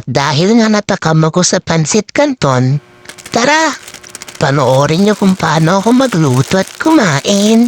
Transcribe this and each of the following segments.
At dahil nga natakam ako sa pansit canton, tara, panoorin niyo kung paano ako magluto at kumain.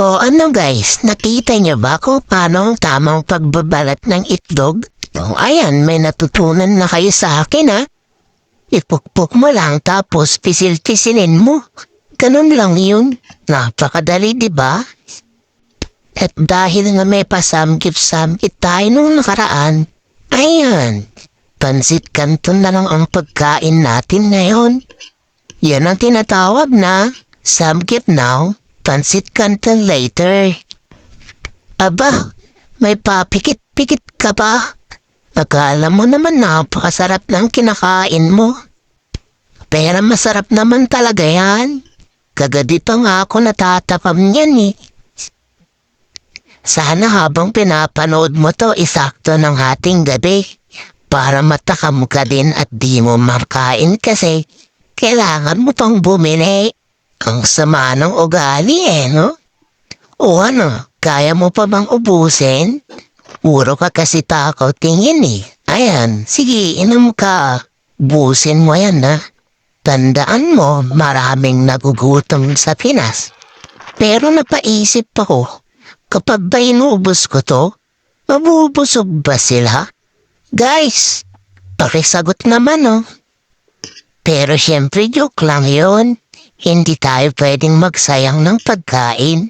O ano guys, nakita niyo ba kung paano ang tamang pagbabalat ng itlog? O ayan, may natutunan na kayo sa akin ha. Ipukpok mo lang tapos pisil-pisilin mo. Ganun lang yun. Napakadali, di ba? At dahil nga may pasamgip-samgip tayo nung nakaraan, ayan, pansit canton na lang ang pagkain natin ngayon. Yan ang tinatawag na samgip now, pansit canton later. Aba, may papikit-pikit ka ba? Akala mo naman napakasarap ng kinakain mo. Pero masarap naman talaga yan. Kagadi pa nga ako natatakam niyan eh. Sana habang pinapanood mo to isakto ng ating gabi para matakam ka din at di mo makain kasi kailangan mo pang bumili. Ang sama ng ugali no? O ano, kaya mo pa bang ubusin? Puro ka kasi takaw tingin eh. Ayan, sige, inom ka. Busin mo yan ha. Tandaan mo, maraming nagugutom sa Pinas. Pero napaisip ako, Kapag ba inubos ko to, mabubusog ba sila? Guys, pakisagot naman oh. Pero syempre joke lang yon. Hindi tayo pwedeng magsayang ng pagkain.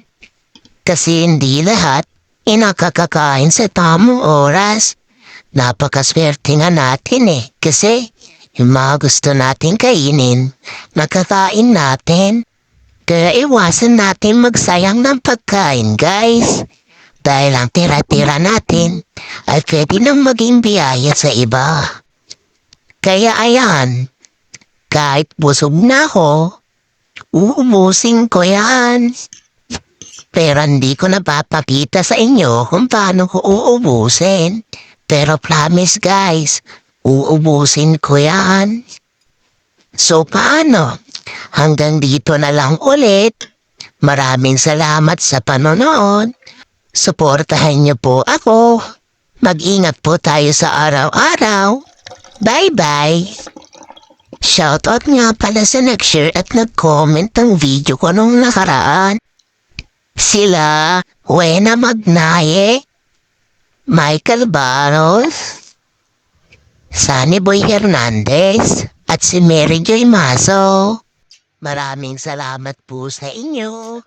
Kasi hindi lahat inakakakain sa tamang oras. Napakaswerte nga natin eh. Kasi yung mga gusto natin kainin, nakakain natin. Kaya iwasan natin magsayang ng pagkain, guys. Dahil ang tira-tira natin ay pwede nang maging biyaya sa iba. Kaya ayan, kahit busog na ako, uubusin ko yan. Pero hindi ko napapakita sa inyo kung paano ko uubusin. Pero promise guys, uubusin ko yan. So paano? Hanggang dito na lang ulit. Maraming salamat sa panonood. Suportahan niyo po ako. Mag-ingat po tayo sa araw-araw. Bye-bye! Shoutout nga pala sa nag-share at nag-comment ng video ko nung nakaraan. Sila, Wena Magnaye, Michael Barros, Sunny Boy Hernandez, at si Mary Joy Maso. Maraming salamat po sa inyo.